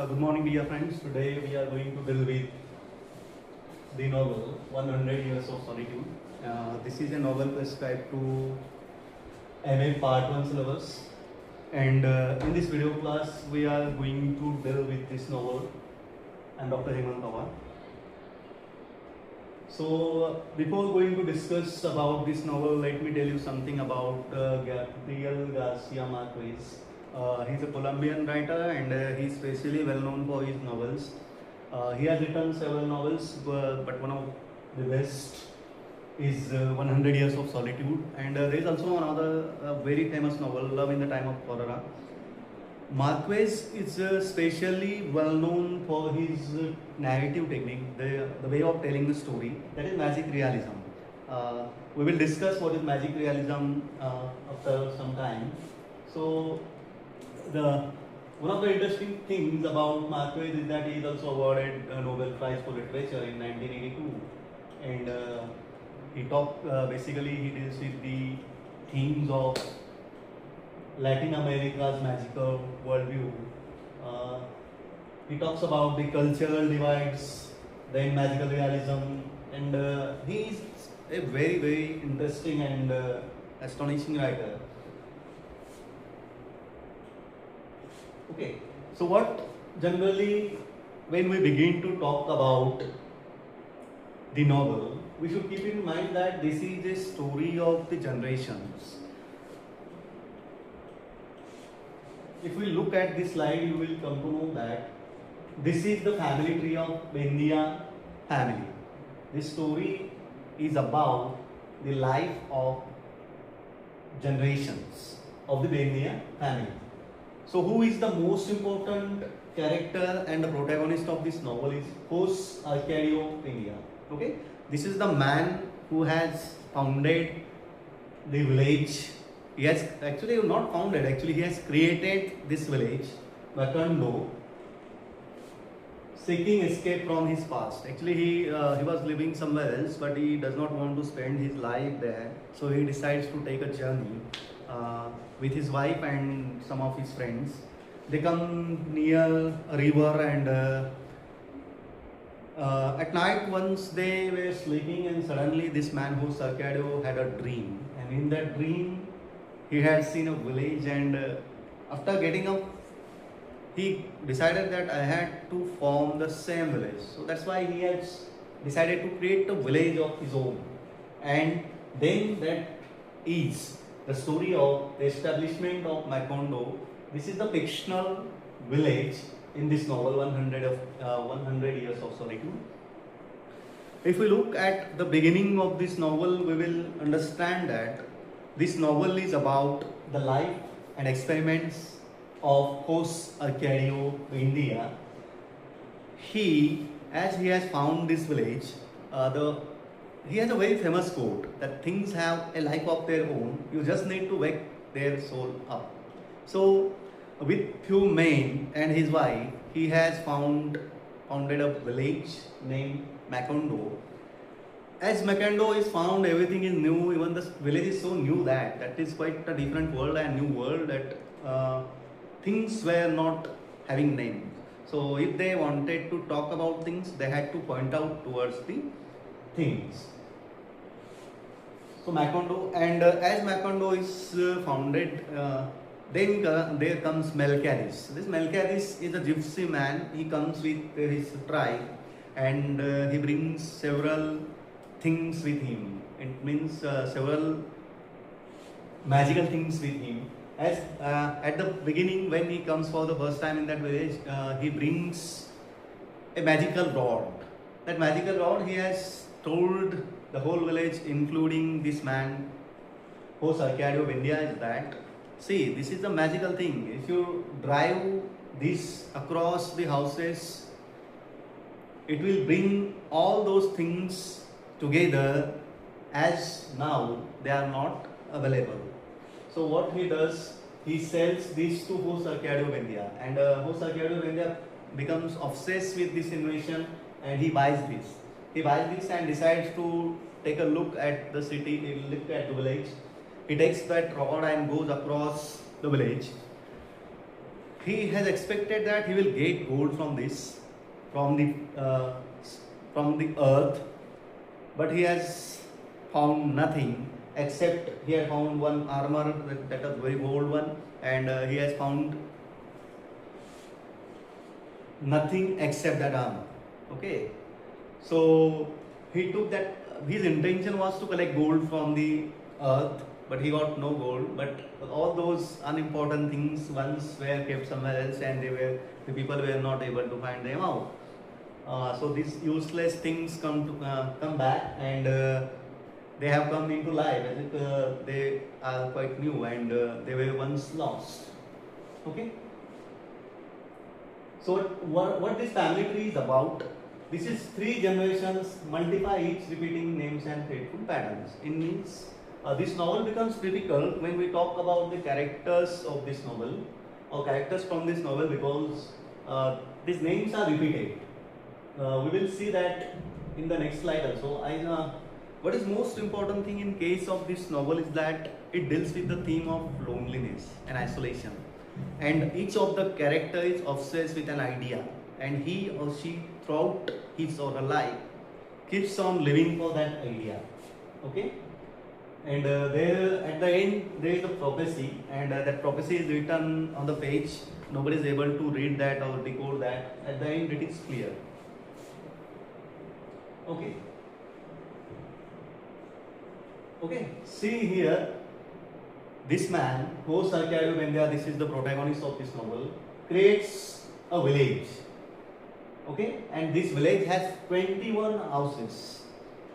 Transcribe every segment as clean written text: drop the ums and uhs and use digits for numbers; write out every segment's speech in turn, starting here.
Good morning, dear friends. Today we are going to deal with the novel 100 Years of Solitude. This is a novel prescribed to MA Part 1 syllabus. And in this video class, we are going to deal with this novel. I'm Dr. Hemant Pawar. So, before going to discuss about this novel, let me tell you something about Gabriel Garcia Marquez. He's a Colombian writer and he's especially well known for his novels. He has written several novels, but one of the best is 100 Years of Solitude. And there is also another very famous novel, Love in the Time of Cholera. Marquez is especially well known for his narrative technique, the way of telling the story, that is magic realism. We will discuss what is magic realism after some time. So, one of the interesting things about Marquez is that he is also awarded a Nobel Prize for Literature in 1982, and he basically he deals with the themes of Latin America's magical worldview. He talks about the cultural divides, then magical realism, and he is a very interesting and astonishing writer. Okay, so what generally when we begin to talk about the novel, we should keep in mind that this is a story of the generations. If we look at this slide, you will come to know that this is the family tree of Bendia family. This story is about the life of generations of the Bendia family. So who is the most important character and the protagonist of this novel is Jose Arcadio Bendia. Okay, this is the man who has founded the village. He has actually not founded, actually he has created this village, Macondo, seeking escape from his past. Actually he was living somewhere else, but he does not want to spend his life there. So he decides to take a journey with his wife and some of his friends. They come near a river and at night once they were sleeping, and suddenly this man Jose Arcadio had a dream, and in that dream he had seen a village, and after getting up he decided that I had to form the same village. So that's why he has decided to create a village of his own, and then that is the story of the establishment of Macondo. This is the fictional village in this novel 100 Years of Solitude. If we look at the beginning of this novel, we will understand that this novel is about the life and experiments of Jose Arcadio Bendia. As he has found this village, he has a very famous quote that things have a life of their own. You just need to wake their soul up. So, with few men and his wife, he has founded a village named Macondo. As Macondo is found, everything is new. Even the village is so new that is quite a different world and new world, that things were not having names. So if they wanted to talk about things, they had to point out towards the things. So Macondo, and as Macondo is founded, then there comes Melcaris. This Melcaris is a gypsy man. He comes with his tribe, and he brings several things with him. It means several magical things with him. As at the beginning, when he comes for the first time in that village, he brings a magical rod. That magical rod he has told the whole village, including this man, Jose Arcadio Bendia, is that, see, this is the magical thing. If you drive this across the houses, it will bring all those things together, as now they are not available. So what he does, he sells this to Jose Arcadio Bendia, and Jose Arcadio Bendia becomes obsessed with this invention, and he buys this. He buys this and decides to take a look at the city, look at the village. He takes that rod and goes across the village. he has expected that he will get gold from this, from the uh, from the earth, but he has found nothing except he had found one armor that is very old one, and he has found nothing except that armor. Okay, so he took that. His intention was to collect gold from the earth, but he got no gold. But all those unimportant things once were kept somewhere else, and the people were not able to find them out. So these useless things come back, and they have come into life as if they are quite new, and they were once lost. Okay. So what this family tree is about? This is 3 generations multiply each repeating names and fateful patterns. It means this novel becomes difficult when we talk about the characters of this novel or characters from this novel, because these names are repeated. We will see that in the next slide also. What is most important thing in case of this novel is that it deals with the theme of loneliness and isolation, and each of the character is obsessed with an idea, and he or she throughout his or her life keeps on living for that idea. Okay, and there at the end there is a prophecy, and that prophecy is written on the page. Nobody is able to read that or decode that. At the end it is clear. Okay. Okay, see here, this man, Jose Arcadio Bendia, this is the protagonist of this novel, creates a village. Okay, and this village has 21 houses,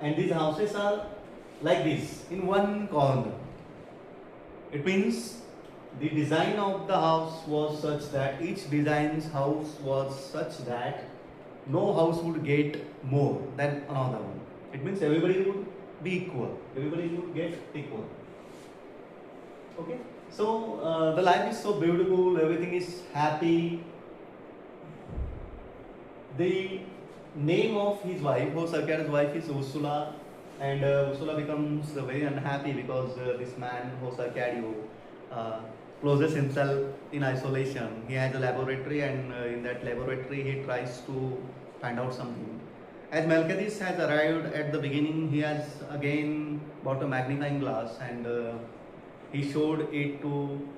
and these houses are like this in one corner. It means the design of the house was such that each design's house was such that no house would get more than another one. It means everybody would be equal. Everybody would get equal. Okay. So the life is so beautiful. Everything is happy. The name of his wife, Jose Arcadio's wife, is Ursula, and Ursula becomes very unhappy because this man, Jose Arcadio, closes himself in isolation. He has a laboratory, and in that laboratory he tries to find out something. As Melchizedek has arrived at the beginning, he has again bought a magnifying glass, and he showed it to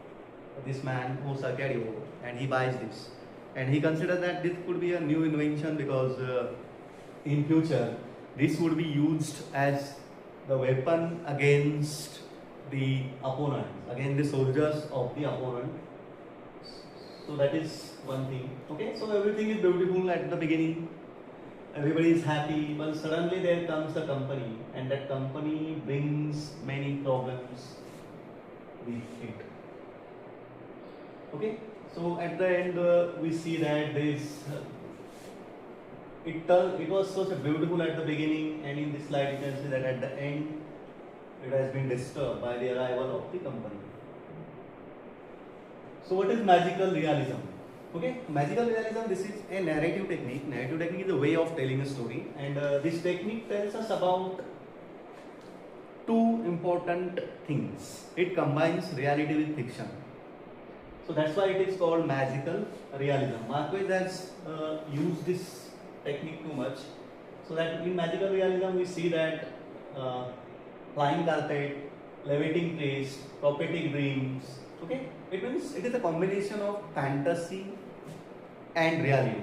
this man, Jose Arcadio, and he buys this. And he considers that this could be a new invention, because in future this would be used as the weapon against the opponent, against the soldiers of the opponent. So that is one thing. Okay, so everything is beautiful at the beginning. Everybody is happy, but suddenly there comes a company, and that company brings many problems with it. Okay, so at the end we see that this it was so beautiful at the beginning, and in this slide you can see that at the end it has been disturbed by the arrival of the company. So what is magical realism? Okay, magical realism, this is a narrative technique. Narrative technique is a way of telling a story, and this technique tells us about two important things. It combines reality with fiction. So that's why it is called magical realism. Marquez has used this technique too much. So that in magical realism we see that flying carpet, levitating place, prophetic dreams. Okay, it means it is a combination of fantasy and reality.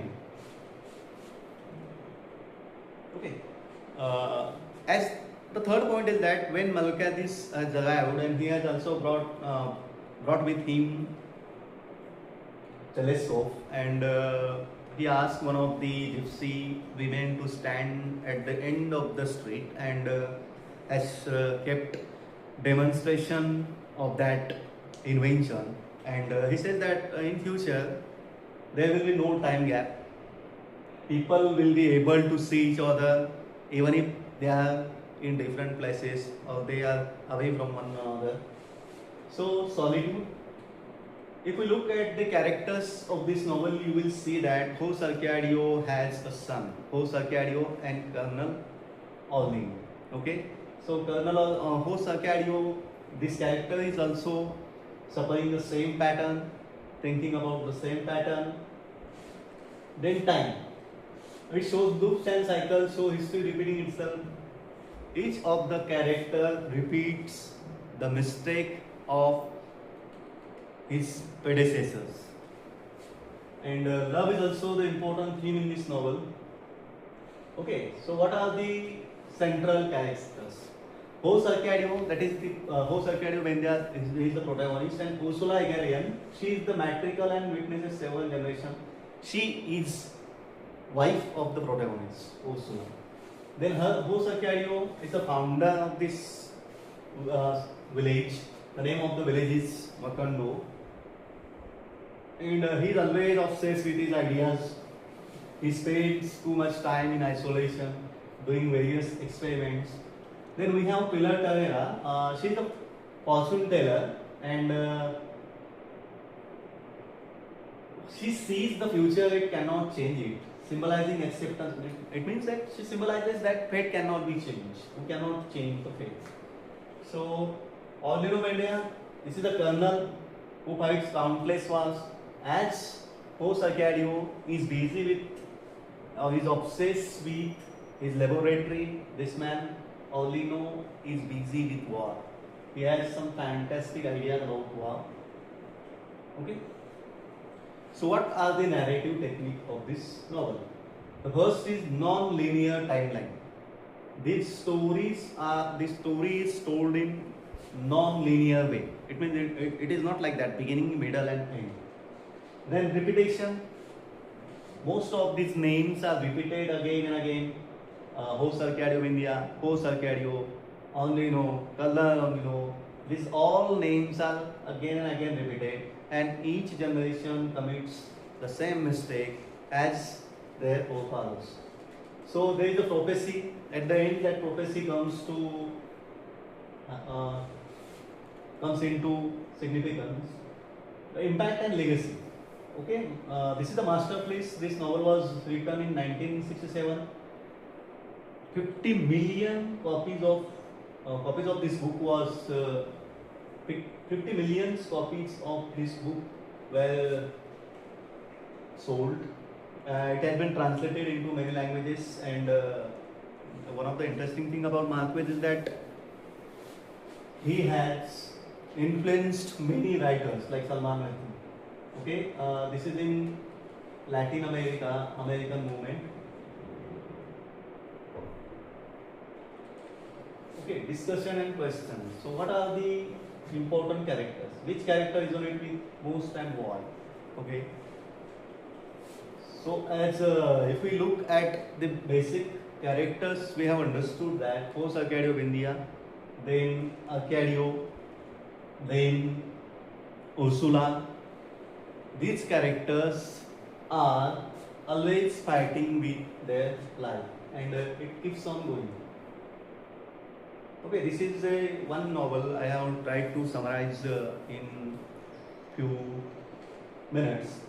Okay. As the third point is that when Malkadis has arrived, and he has also brought with him telescope, and he asked one of the gypsy women to stand at the end of the street, and has kept demonstration of that invention, and he said that in future there will be no time gap. People will be able to see each other even if they are in different places or they are away from one another. So solitude. If we look at the characters of this novel, you will see that Jose Arcadio has a son, Jose Arcadio and Colonel Orling. Okay, so Jose Arcadio, this character is also suffering the same pattern. thinking about the same pattern. Then time. It shows loops and cycles, so history repeating itself. Each of the character repeats the mistake of his predecessors. And love is also the important theme in this novel. Okay, so what are the central characters? Host Arcadio, that is the Host Arcadio Vendia is the protagonist, and Ursula Egarian, she is the matriarchal and witnesses several generations. She is wife of the protagonist, Ursula. Then her Host Arcadio is the founder of this village. The name of the village is Macondo. And he is always obsessed with his ideas. He spends too much time in isolation, doing various experiments. Then we have Pilar Tavera. She is a fortune teller, and she sees the future, it cannot change it, symbolizing acceptance. It means that she symbolizes that fate cannot be changed. You cannot change the fate. So, Orlando Mendia, this is the colonel who fights countless wars. As Host Arcadio is busy with, or is obsessed with his laboratory, this man Orlino is busy with war. He has some fantastic ideas about war. Okay. So what are the narrative technique of this novel? The first is non-linear timeline. The story is told in non-linear way. It means it is not like that, beginning, middle and end. Then repetition. Most of these names are repeated again and again. Host Arcadio India, Host Arcadio, Onlino, Color Onlino. These all names are again and again repeated, and each generation commits the same mistake as their forefathers. So there is a prophecy. At the end, that prophecy comes into significance. The impact and legacy. Okay, this is the masterpiece. This novel was written in 1967. 50 million copies of this book was 50 million copies of this book were sold. It has been translated into many languages, and one of the interesting thing about Marquez is that he has influenced many writers like Salman Rushdie. Okay, this is in Latin America, American movement. Okay, discussion and questions. So, what are the important characters? Which character resonates with most and why? Okay. So, as if we look at the basic characters, we have understood that first Arcadio Vindia, then Arcadio, then Ursula. These characters are always fighting with their life, and it keeps on going. Okay, this is one novel I have tried to summarize in few minutes.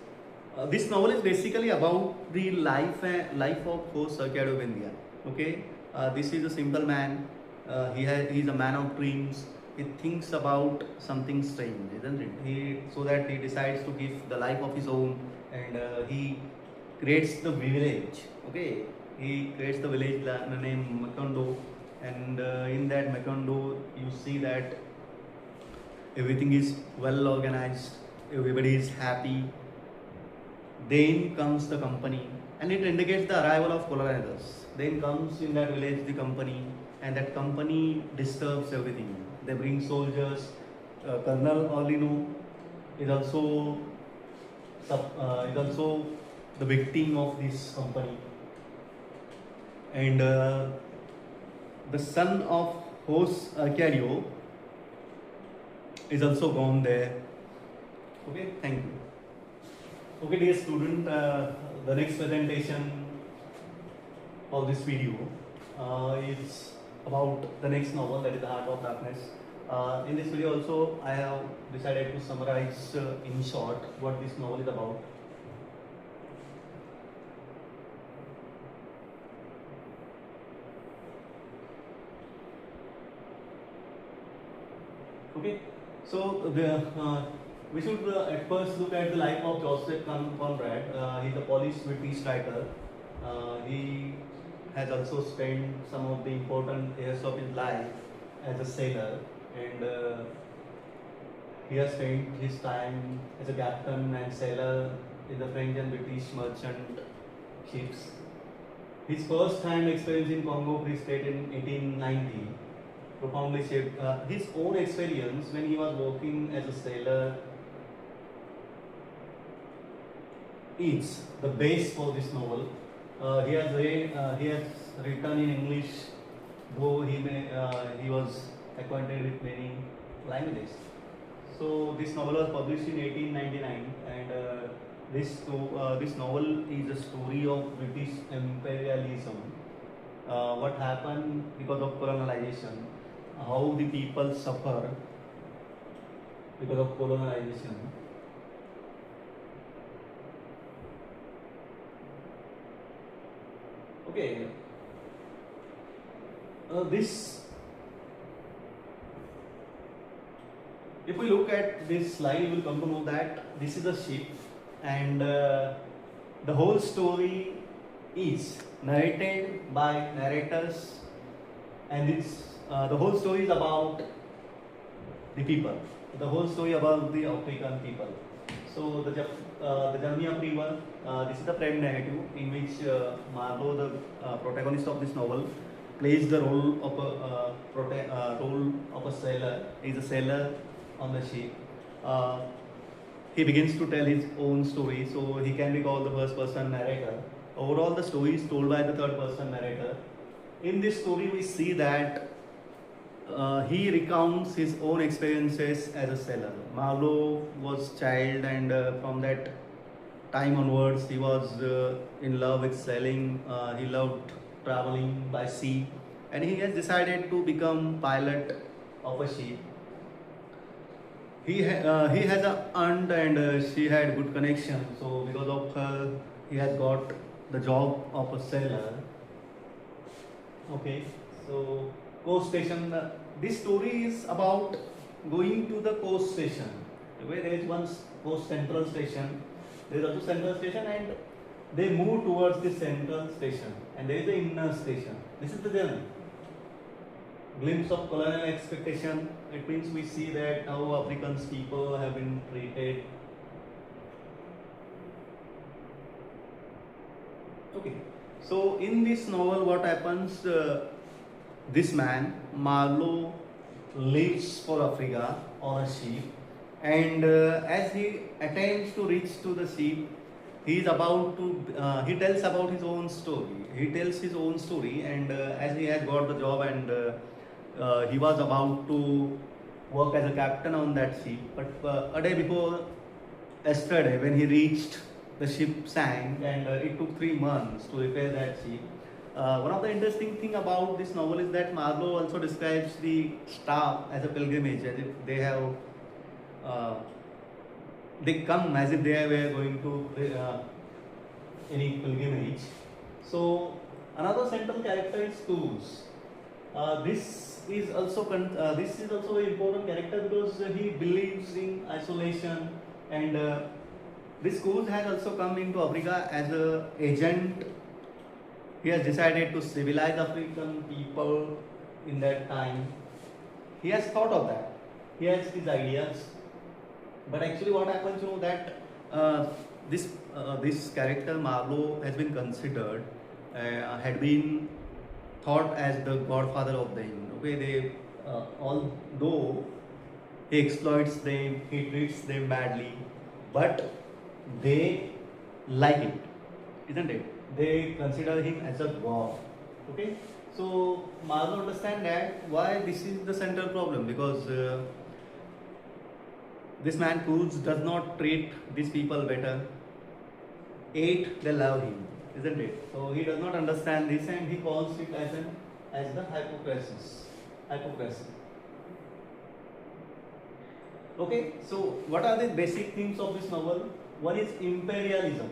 This novel is basically about the life of host Arcadio Vindia. Okay, this is a simple man. He is a man of dreams. He thinks about something strange, isn't it? So that he decides to give the life of his own, and he creates the village. Okay, he creates the village named Macondo, and in that Macondo, you see that everything is well organized. Everybody is happy. Then comes the company, and it indicates the arrival of colonizers. Then comes in that village the company, and that company disturbs everything. They bring soldiers. Colonel Orlino is also the victim of this company, and the son of host Arcadio is also gone there. Okay, thank you. Okay, dear student, the next presentation of this video is about the next novel, that is The Heart of Darkness. In this video also, I have decided to summarize in short what this novel is about. Okay, so We should at first look at the life of Joseph Conrad. He's a Polish British writer. He has also spent some of the important years of his life as a sailor, and he has spent his time as a captain and sailor in the French and British merchant ships. His first hand experience in Congo Free State in 1890 profoundly shaped his own experience when he was working as a sailor. Is the base for this novel. He has written in English, though he was acquainted with many languages. So this novel was published in 1899, and this novel is a story of British imperialism. What happened because of colonization, how the people suffer because of colonization. Okay, this if we look at this slide, you will come to know that this is a ship, and the whole story is narrated by narrators, and the whole story is about the people. The whole story about the African people. So the journey of river. This is the frame narrative in which Marlowe, the protagonist of this novel, plays the role of a sailor. He is a sailor on the ship. He begins to tell his own story, so he can be called the first person narrator. Overall, the story is told by the third person narrator. In this story, we see that he recounts his own experiences as a sailor. Marlowe was child, and from that time onwards, he was in love with sailing. He loved traveling by sea, and he has decided to become pilot of a ship. He has a aunt, and she had good connection. So because of her, he has got the job of a sailor. Okay, so coast station. This story is about going to the coast station. Where there is one coast central station, there is also central station, and they move towards the central station, and there is the inner station. This is the journey. Glimpse of colonial expectation. It means we see that how Africans people have been treated. Okay, so in this novel, what happens? This man, Marlowe, leaves for Africa on a ship, and as he attempts to reach to the ship, he is about to. He tells about his own story. He tells his own story, and as he has got the job, and he was about to work as a captain on that ship, but a day before yesterday, when he reached, the ship sank, and it took 3 months to repair that ship. One of the interesting thing about this novel is that Marlowe also describes the staff as a pilgrimage, as if they have they come as if they were going to any pilgrimage. So another central character is Tools. This is also a very important character because he believes in isolation, and this Coos has also come into Africa as an agent. He has decided to civilize African people in that time. He has thought of that. He has his ideas. But actually what happens, that this character Marlowe has been considered, had been thought as the godfather of them. Okay, although he exploits them, he treats them badly, but they like it, isn't it? They consider him as a god. Okay, so Marlowe understand that why this is the central problem, because this man Coos does not treat these people better. They love him, isn't it? So he does not understand this, and he calls it as the hypocrisy. Okay, so what are the basic themes of this novel? One is imperialism.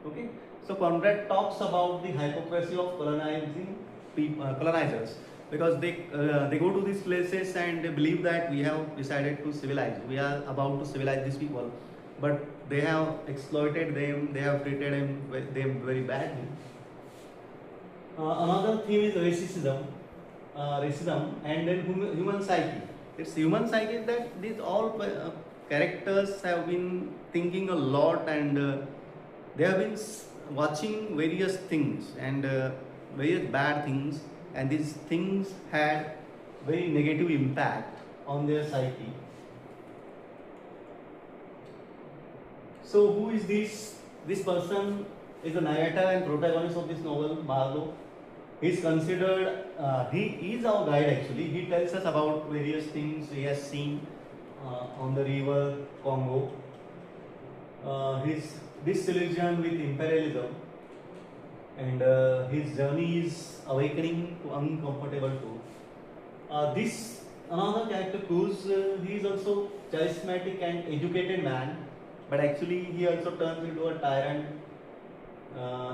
Okay, so Conrad talks about the hypocrisy of colonizers. because they go to these places and they believe that we have decided to civilize, we are about to civilize these people, but they have exploited them, they have treated them very badly. Another theme is racism, and then human psyche. It's human psyche that these all characters have been thinking a lot, and they have been watching various things and various bad things, and these things had very negative impact on their psyche. So who is this? This person is the narrator and protagonist of this novel, Marlowe. He is considered, he is our guide actually. He tells us about various things he has seen on the river Congo. His disillusion with imperialism, and his journey is awakening to uncomfortable truth. This another character Cruz, he is also charismatic and educated man, but actually he also turns into a tyrant.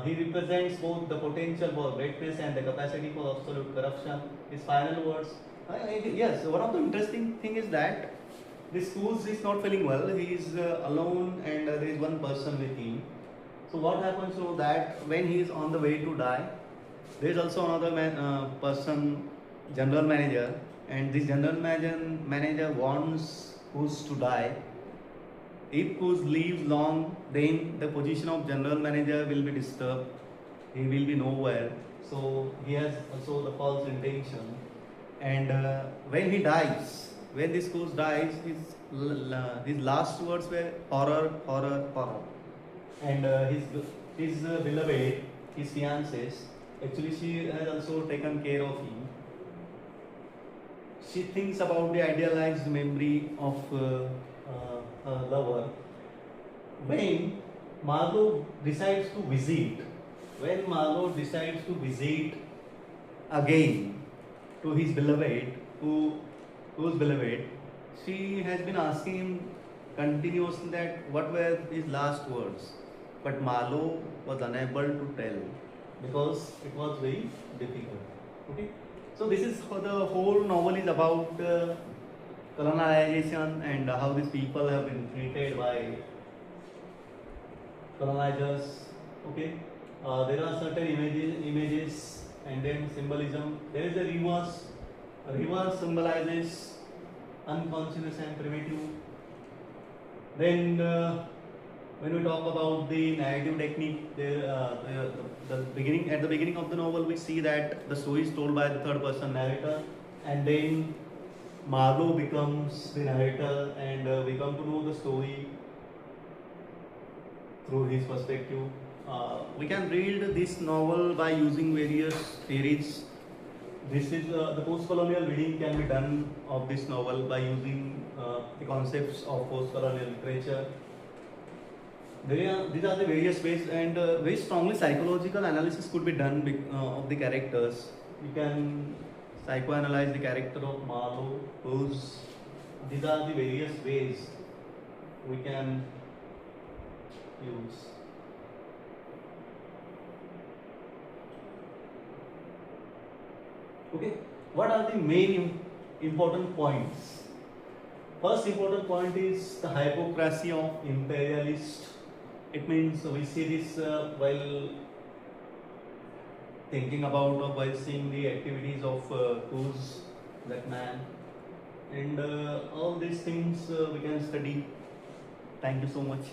He represents both the potential for greatness and the capacity for absolute corruption. His final words. Yes, one of the interesting thing is that this Cruz is not feeling well. He is alone, and there is one person with him. So what happens so that when he is on the way to die, there is also another person, general manager, and this general manager wants Cruz to die. If Cruz lives long, then the position of general manager will be disturbed. He will be nowhere. So he has also the false intention. And when he dies, when this Cruz dies, his last words were horror, horror, horror. And his beloved, his fiancée, actually she has also taken care of him. She thinks about the idealized memory of her lover. When Marlowe decides to visit, again to his beloved, whose beloved, she has been asking him continuously that what were his last words, but Marlowe was unable to tell because it was very difficult. Okay, so this is how the whole novel is about colonization and how these people have been treated by colonizers. Okay, there are certain images and then symbolism. There is a reverse. Reverse symbolizes unconscious and primitive. Then when we talk about the narrative technique, the beginning of the novel, we see that the story is told by the third person narrator, and then Marlowe becomes the narrator, and we come to know the story through his perspective. We can read this novel by using various theories. This is the post-colonial reading can be done of this novel by using the concepts of post-colonial literature. These are the various ways, and very strongly psychological analysis could be done of the characters. You can psychoanalyze the character of Marlowe. These are the various ways we can use. Okay, what are the main important points? First important point is the hypocrisy of imperialist. It means we see this while thinking about or while seeing the activities of Cruz, that man, and all these things we can study. Thank you so much.